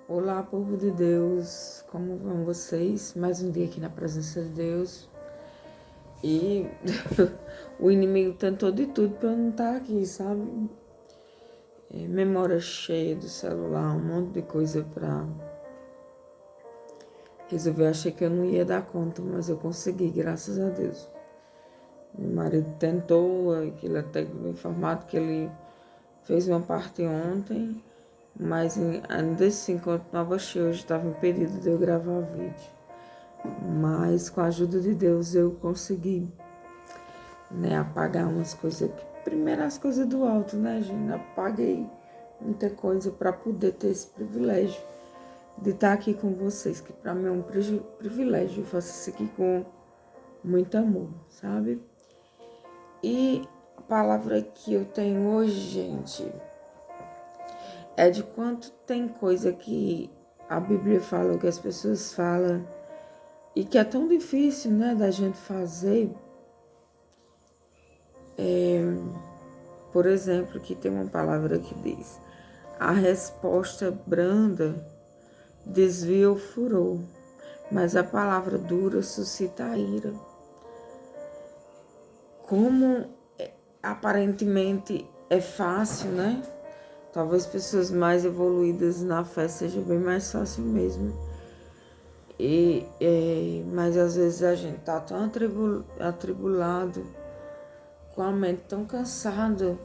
Olá, povo de Deus, como vão vocês? Mais um dia aqui na presença de Deus. E o inimigo tentou de tudo para eu não estar aqui, sabe? Memória cheia do celular, um monte de coisa para resolver. Achei que eu não ia dar conta, mas eu consegui, graças a Deus. Meu marido tentou, ele até me informado que ele fez uma parte ontem, mas desse encontro Nova Cheia hoje estava impedido de eu gravar vídeo. Mas com a ajuda de Deus eu consegui, apagar umas coisas. Primeiro as coisas do alto, né, gente? Apaguei muita coisa para poder ter esse privilégio de estar aqui com vocês, que para mim é um privilégio. Eu faço isso aqui com muito amor, sabe? E a palavra que eu tenho hoje, gente, é de quanto tem coisa que a Bíblia fala, o que as pessoas falam, e que é tão difícil, né, da gente fazer. Por exemplo, que tem uma palavra que diz: a resposta branda desvia o furor, mas a palavra dura suscita a ira. Como aparentemente é fácil, né? Talvez pessoas mais evoluídas na fé seja bem mais fácil mesmo. Mas às vezes a gente tá tão atribulado, com a mente tão cansada,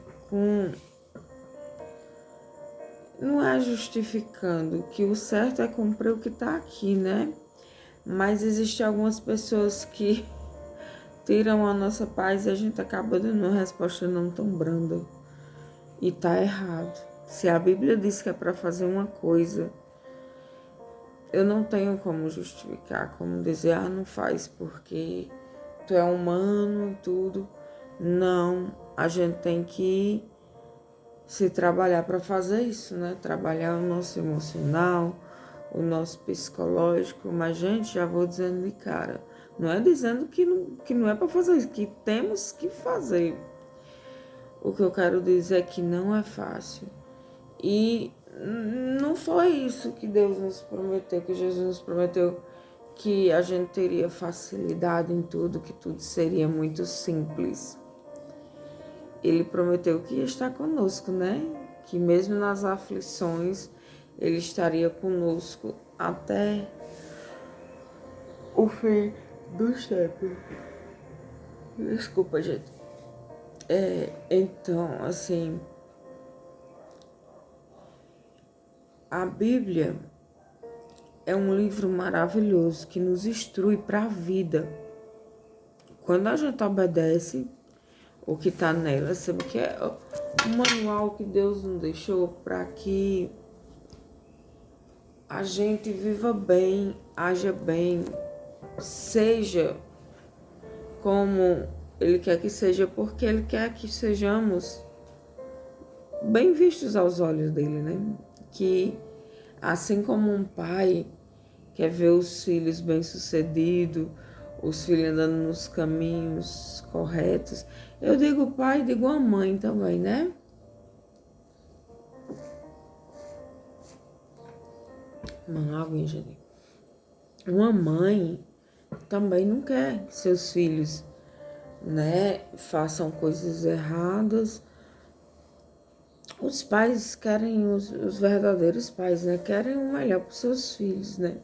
não é justificando que o certo é cumprir o que está aqui, né? Mas existem algumas pessoas que tiram a nossa paz e a gente acaba dando uma resposta não tão branda. E tá errado. Se a Bíblia diz que é para fazer uma coisa, eu não tenho como justificar, como dizer, não faz porque tu é humano e tudo. Não, a gente tem que se trabalhar para fazer isso, né? Trabalhar o nosso emocional, o nosso psicológico. Mas, gente, já vou dizendo de cara, não é dizendo que não é para fazer isso, que temos que fazer. O que eu quero dizer é que não é fácil. E não foi isso que Deus nos prometeu, que Jesus nos prometeu, que a gente teria facilidade em tudo, que tudo seria muito simples. Ele prometeu que ia estar conosco, né? Que mesmo nas aflições, Ele estaria conosco até o fim dos tempos. Desculpa, gente. Então, assim, a Bíblia é um livro maravilhoso que nos instrui para a vida. Quando a gente obedece o que está nela, sabe que é um manual que Deus nos deixou para que a gente viva bem, haja bem, seja como Ele quer que seja, porque Ele quer que sejamos bem vistos aos olhos dele, né? Que assim como um pai quer ver os filhos bem-sucedidos, os filhos andando nos caminhos corretos, eu digo pai, digo a mãe também, né? Uma água, gente. Uma mãe também não quer que seus filhos, né, façam coisas erradas. Os pais querem, os verdadeiros pais, né, querem o melhor para os seus filhos, né?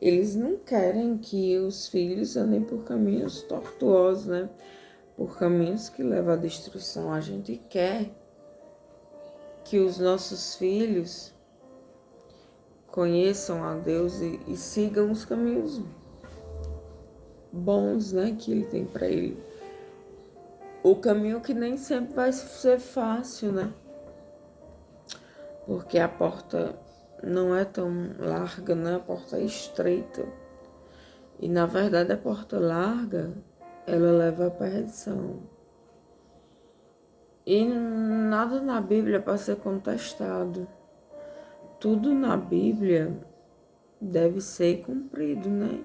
Eles não querem que os filhos andem por caminhos tortuosos, né? Por caminhos que levam à destruição. A gente quer que os nossos filhos conheçam a Deus e sigam os caminhos bons, né, que Ele tem para ele. O caminho que nem sempre vai ser fácil, né? Porque a porta não é tão larga, né? A porta é estreita. E na verdade a porta larga, ela leva à perdição. E nada na Bíblia é para ser contestado. Tudo na Bíblia deve ser cumprido, né?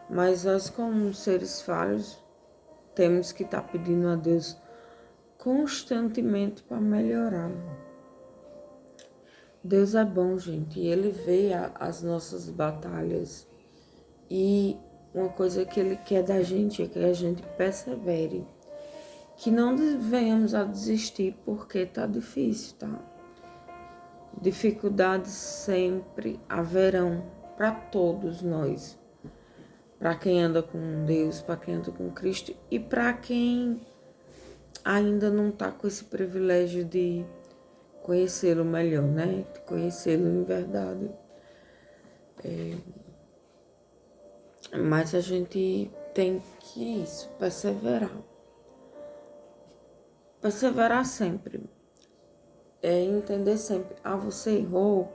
Mas nós, como seres falhos, temos que estar pedindo a Deus constantemente para melhorar. Deus é bom, gente, e Ele vê as nossas batalhas. E uma coisa que Ele quer da gente é que a gente persevere. Que não venhamos a desistir porque tá difícil, tá? Dificuldades sempre haverão para todos nós. Para quem anda com Deus, para quem anda com Cristo e para quem ainda não tá com esse privilégio de conhecê-lo melhor, né? De conhecê-lo em verdade. Mas a gente tem que perseverar. Perseverar sempre. É entender sempre, você errou.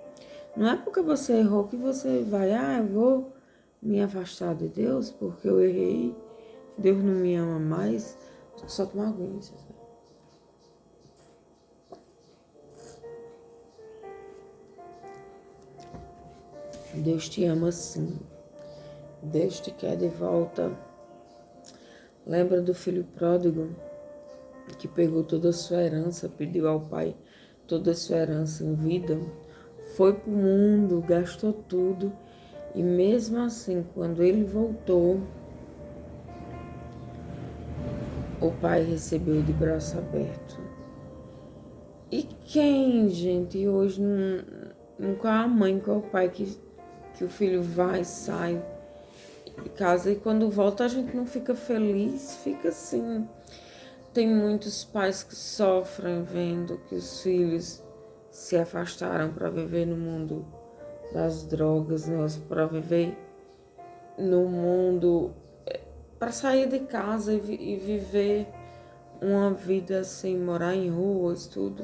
Não é porque você errou que você vai, eu vou me afastar de Deus porque eu errei, Deus não me ama mais. Só tomar aguinha, sabe? Deus te ama sim. Deus te quer de volta. Lembra do filho pródigo que pegou toda a sua herança, pediu ao pai toda a sua herança em vida, foi pro mundo, gastou tudo e mesmo assim, quando ele voltou, o pai recebeu de braço aberto. E quem, gente, hoje não qual a mãe, qual o pai que o filho vai, sai de casa e quando volta a gente não fica feliz, fica assim. Tem muitos pais que sofrem vendo que os filhos se afastaram para viver no mundo das drogas, né? Para viver no mundo, para sair de casa e viver uma vida sem morar em ruas, tudo.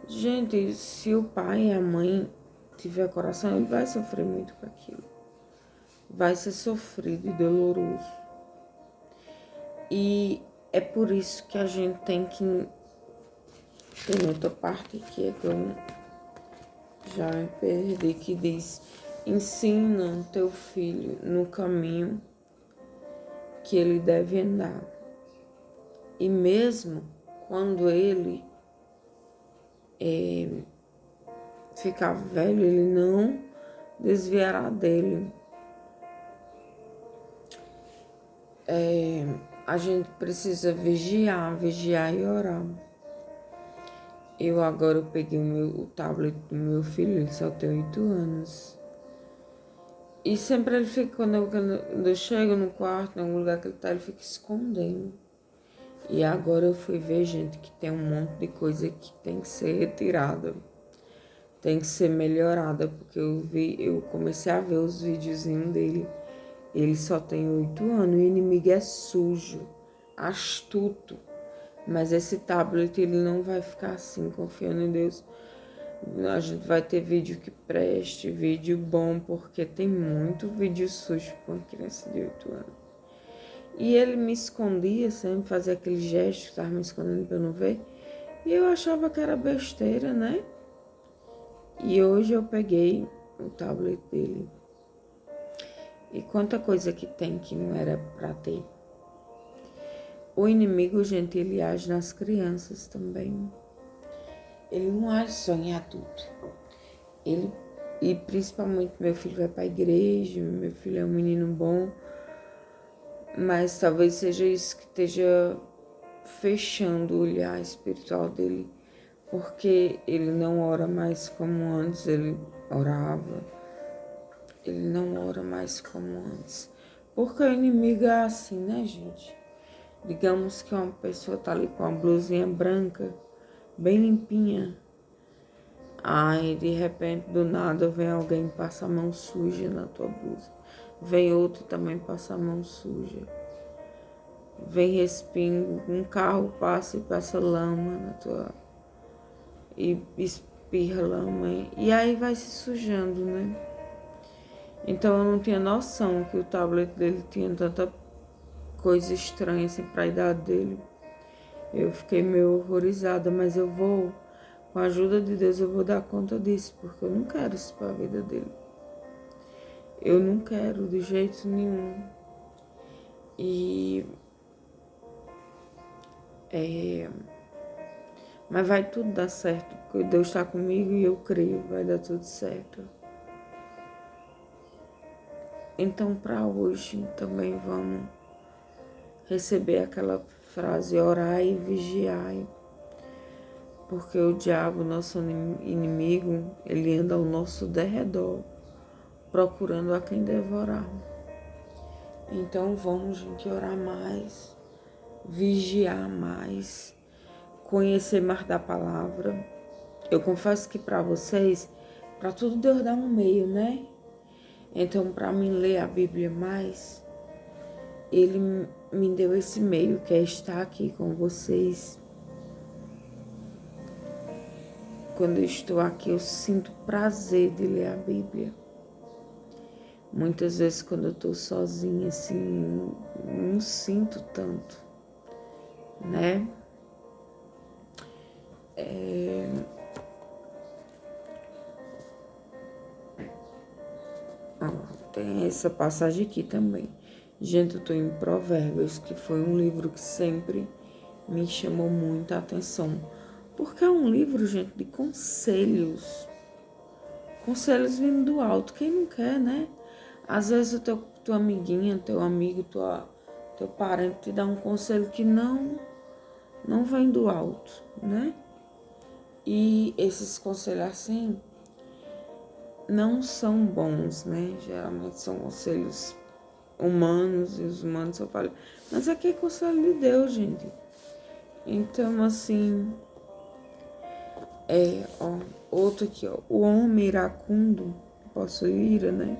Gente, se o pai e a mãe tiver coração, ele vai sofrer muito com aquilo. Vai ser sofrido e doloroso. E é por isso que a gente tem que... Tem outra parte aqui que eu já me perdi, que diz: ensina teu filho no caminho que ele deve andar. E mesmo quando ele ficar velho, ele não desviará dele. A gente precisa vigiar e orar. Eu agora peguei o tablet do meu filho, ele só tem 8 anos. E sempre ele fica, quando eu chego no quarto, em algum lugar que ele tá, ele fica escondendo. E agora eu fui ver, gente, que tem um monte de coisa que tem que ser retirada. Tem que ser melhorada, porque eu comecei a ver os videozinhos dele. Ele só tem 8 anos, o inimigo é sujo, astuto. Mas esse tablet, ele não vai ficar assim, confiando em Deus. A gente vai ter vídeo que preste, vídeo bom, porque tem muito vídeo sujo para uma criança de 8 anos. E ele me escondia sempre, fazia aquele gesto, estava me escondendo para eu não ver. E eu achava que era besteira, né? E hoje eu peguei o tablet dele. E quanta coisa que tem que não era para ter. O inimigo, gente, ele age nas crianças também. Ele não age só em adulto. E principalmente meu filho vai para a igreja, meu filho é um menino bom, mas talvez seja isso que esteja fechando o olhar espiritual dele, porque ele não ora mais como antes ele orava. Ele não ora mais como antes. Porque o inimigo é assim, né, gente? Digamos que uma pessoa tá ali com uma blusinha branca, bem limpinha. Aí, de repente, do nada, vem alguém e passa a mão suja na tua blusa. Vem outro também passa a mão suja. Vem respingo, um carro passa e passa lama na tua... E espirra lama. E aí vai se sujando, né? Então eu não tinha noção que o tablet dele tinha tanta coisa estranha assim pra idade dele. Eu fiquei meio horrorizada, mas eu vou, com a ajuda de Deus, eu vou dar conta disso, porque eu não quero isso pra vida dele. Eu não quero de jeito nenhum. E Mas vai tudo dar certo, porque Deus está comigo e eu creio, vai dar tudo certo. Então, para hoje também vamos receber aquela frase: orai e vigiai, porque o diabo, nosso inimigo, ele anda ao nosso derredor, procurando a quem devorar. Então vamos, gente, orar mais, vigiar mais, conhecer mais da palavra. Eu confesso que para vocês, para tudo Deus dá um meio, né? Então, para mim ler a Bíblia mais, Ele me deu esse meio, que é estar aqui com vocês. Quando eu estou aqui, eu sinto prazer de ler a Bíblia. Muitas vezes, quando eu estou sozinha, assim, não sinto tanto, né? Tem essa passagem aqui também. Gente, eu estou em Provérbios, que foi um livro que sempre me chamou muita atenção. Porque é um livro, gente, de conselhos. Conselhos vindo do alto. Quem não quer, né? Às vezes tua amiguinha, teu amigo, teu parente te dá um conselho que não vem do alto, né? E esses conselhos assim não são bons, né? Geralmente são conselhos humanos, e os humanos só falam, mas aqui é conselho de Deus, gente. Então, assim, outro aqui, ó, o homem iracundo, possui ira, né?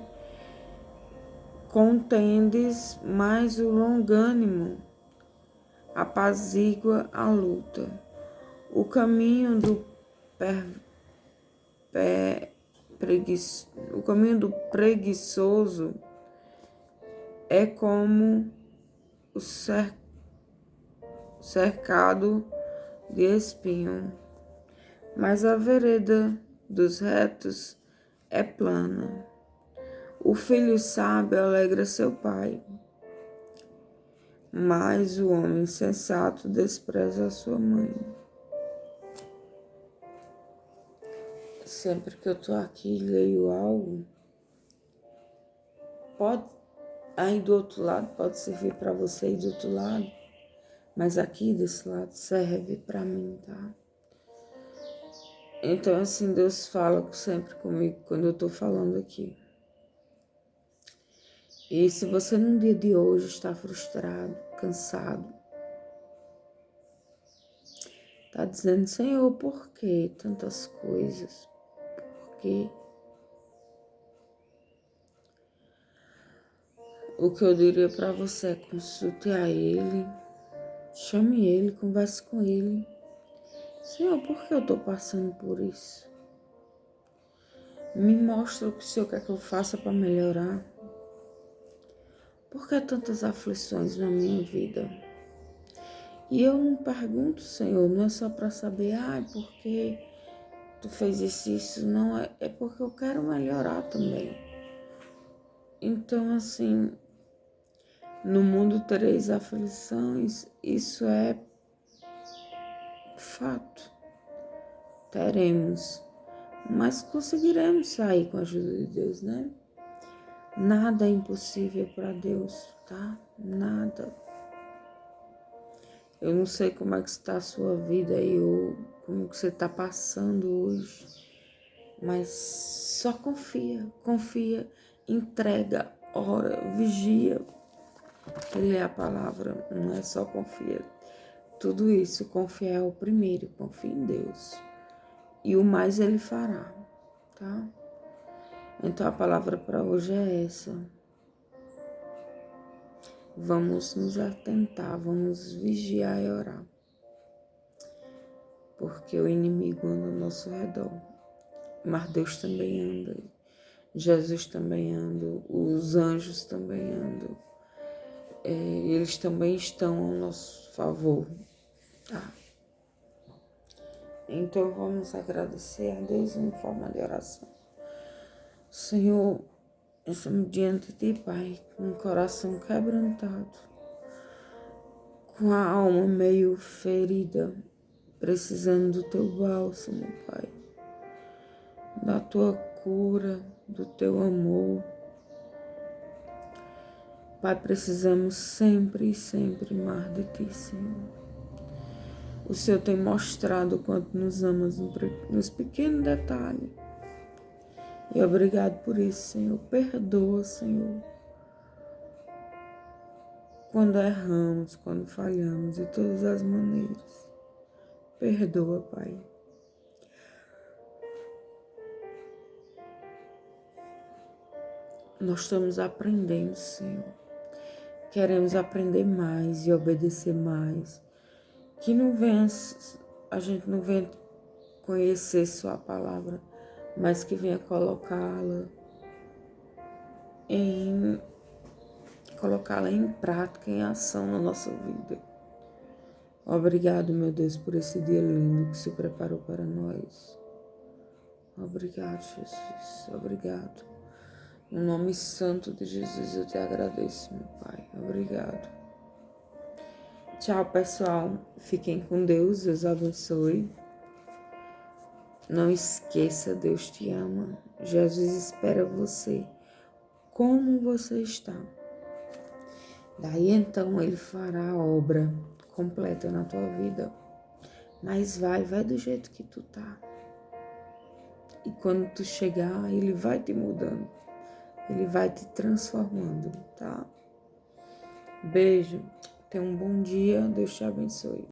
Contendes, mas o longânimo apazigua a luta. O caminho do o caminho do preguiçoso é como o cercado de espinho, mas a vereda dos retos é plana. O filho sábio alegra seu pai, mas o homem insensato despreza a sua mãe. Sempre que eu tô aqui e leio algo, pode aí do outro lado, pode servir para você e do outro lado, mas aqui desse lado serve para mim, tá? Então, assim, Deus fala sempre comigo quando eu tô falando aqui. E se você num dia de hoje está frustrado, cansado, tá dizendo, Senhor, por que tantas coisas? Por quê? O que eu diria para você é consulte a Ele, chame Ele, converse com Ele. Senhor, por que eu estou passando por isso? Me mostra o que o Senhor quer que eu faça para melhorar. Por que tantas aflições na minha vida? E eu não pergunto, Senhor, não é só para saber, por que tu fez isso, não, é porque eu quero melhorar também. Então, assim, no mundo tereis aflições, isso é fato. Teremos, mas conseguiremos sair com a ajuda de Deus, né? Nada é impossível para Deus, tá? Nada. Eu não sei como é que está a sua vida aí, ou como que você está passando hoje, mas só confia, entrega, ora, vigia. Ele é a palavra, não é só confia. Tudo isso, confiar é o primeiro, confia em Deus. E o mais Ele fará, tá? Então a palavra para hoje é essa. Vamos nos atentar, vamos vigiar e orar. Porque o inimigo anda ao nosso redor. Mas Deus também anda. Jesus também anda. Os anjos também andam. Eles também estão ao nosso favor, tá? Então vamos agradecer a Deus em forma de oração. Senhor, estamos diante de Ti, Pai, com o coração quebrantado, com a alma meio ferida, precisando do teu bálsamo, Pai, da tua cura, do teu amor. Pai, precisamos sempre e sempre mais de Ti, Senhor. O Senhor tem mostrado o quanto nos amas nos pequenos detalhes. E obrigado por isso, Senhor. Perdoa, Senhor, quando erramos, quando falhamos, de todas as maneiras. Perdoa, Pai. Nós estamos aprendendo, Senhor. Queremos aprender mais e obedecer mais. Que não venha, a gente não venha conhecer sua palavra, mas que venha colocá-la em prática, em ação na nossa vida. Obrigado, meu Deus, por esse dia lindo que se preparou para nós. Obrigado, Jesus. Obrigado. No nome santo de Jesus eu te agradeço, meu Pai. Obrigado. Tchau, pessoal. Fiquem com Deus. Deus abençoe. Não esqueça, Deus te ama. Jesus espera você como você está. Daí então Ele fará a obra completa na tua vida. Mas vai do jeito que tu tá. E quando tu chegar, Ele vai te mudando. Ele vai te transformando, tá? Beijo. Tenha um bom dia. Deus te abençoe.